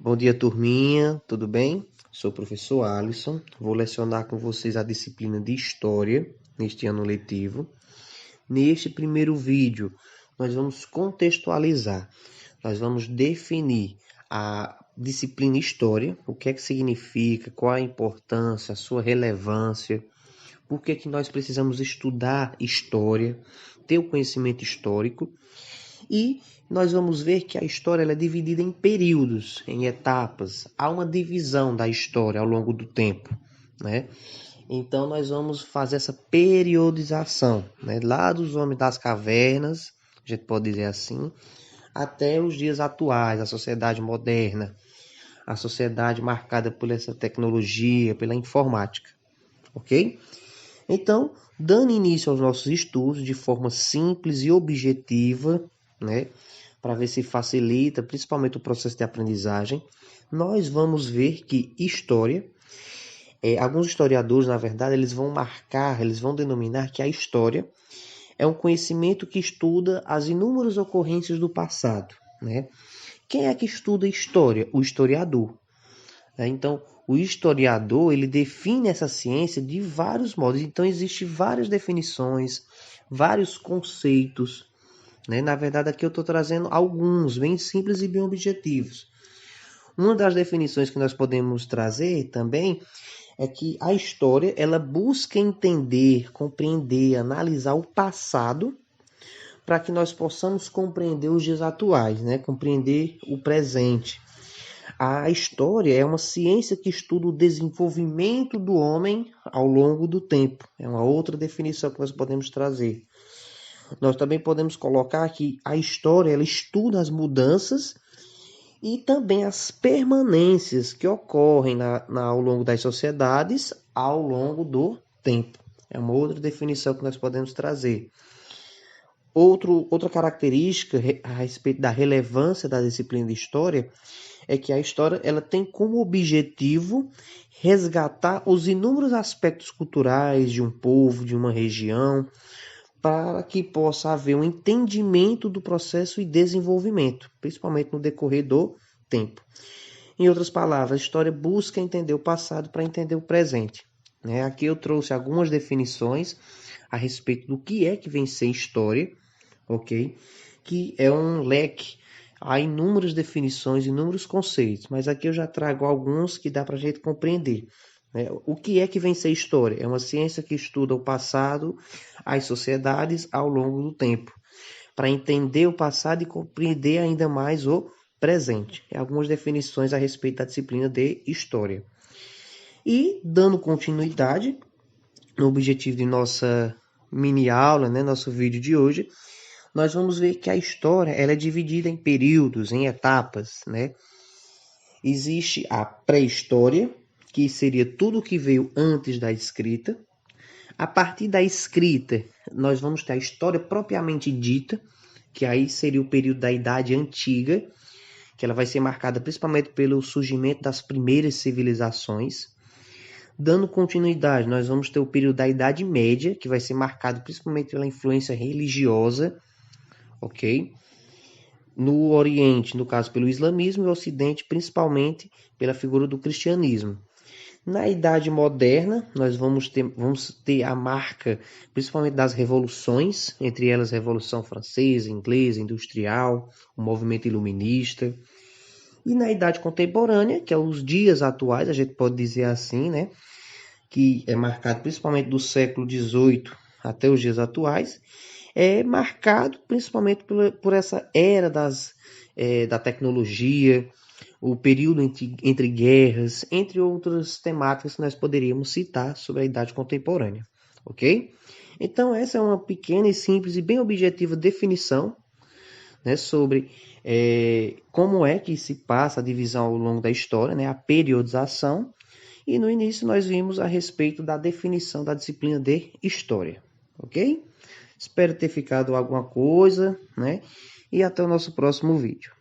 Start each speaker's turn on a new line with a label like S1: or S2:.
S1: Bom dia, turminha, tudo bem? Sou o professor Alisson, vou lecionar com vocês a disciplina de História neste ano letivo. Neste primeiro vídeo, nós vamos contextualizar, nós vamos definir a disciplina História, o que é que significa, qual a importância, a sua relevância, por que é que nós precisamos estudar História, ter o conhecimento histórico. E nós vamos ver que a história ela é dividida em períodos, em etapas. Há uma divisão da história ao longo do tempo, né? Então nós vamos fazer essa periodização, né? Lá dos homens das cavernas, a gente pode dizer assim, até os dias atuais, a sociedade moderna, a sociedade marcada por essa tecnologia, pela informática, ok? Então, dando início aos nossos estudos de forma simples e objetiva, né, para ver se facilita principalmente o processo de aprendizagem, nós vamos ver que história, alguns historiadores, na verdade, eles vão marcar, eles vão denominar que a história é um conhecimento que estuda as inúmeras ocorrências do passado, né? Quem é que estuda história? O historiador. Então, o historiador ele define essa ciência de vários modos. Então, existem várias definições, vários conceitos, né? Na verdade, aqui eu estou trazendo alguns, bem simples e bem objetivos. Uma das definições que nós podemos trazer também é que a história ela busca entender, compreender, analisar o passado para que nós possamos compreender os dias atuais, né? Compreender o presente. A história é uma ciência que estuda o desenvolvimento do homem ao longo do tempo. É uma outra definição que nós podemos trazer. Nós também podemos colocar que a história ela estuda as mudanças e também as permanências que ocorrem ao longo das sociedades ao longo do tempo. É uma outra definição que nós podemos trazer. Outra característica a respeito da relevância da disciplina de história é que a história ela tem como objetivo resgatar os inúmeros aspectos culturais de um povo, de uma região, para que possa haver um entendimento do processo e desenvolvimento, principalmente no decorrer do tempo. Em outras palavras, a história busca entender o passado para entender o presente. Aqui eu trouxe algumas definições a respeito do que é que vem ser história, ok? Que é um leque, há inúmeras definições, inúmeros conceitos, mas aqui eu já trago alguns que dá para a gente compreender. O que é que vem ser história? É uma ciência que estuda o passado, as sociedades ao longo do tempo, para entender o passado e compreender ainda mais o presente. Algumas definições a respeito da disciplina de história. E, dando continuidade, no objetivo de nossa mini aula, nosso vídeo de hoje, nós vamos ver que a história ela é dividida em períodos, em etapas, né? Existe a pré-história, que seria tudo o que veio antes da escrita. A partir da escrita, nós vamos ter a história propriamente dita, que aí seria o período da Idade Antiga, que ela vai ser marcada principalmente pelo surgimento das primeiras civilizações. Dando continuidade, nós vamos ter o período da Idade Média, que vai ser marcado principalmente pela influência religiosa, ok? No Oriente, no caso pelo islamismo, e no Ocidente, principalmente pela figura do cristianismo. Na Idade Moderna, nós vamos ter a marca, principalmente das revoluções, entre elas a Revolução Francesa, Inglesa, Industrial, o movimento iluminista. E na Idade Contemporânea, que é os dias atuais, a gente pode dizer assim, né? Que é marcado principalmente do século XVIII até os dias atuais, é marcado principalmente por essa era da tecnologia, o período entre guerras, entre outras temáticas que nós poderíamos citar sobre a idade contemporânea, ok? Então essa é uma pequena e simples e bem objetiva definição, né, sobre como é que se passa a divisão ao longo da história, né, a periodização, e no início nós vimos a respeito da definição da disciplina de História, ok? Espero ter ficado alguma coisa, né? E até o nosso próximo vídeo.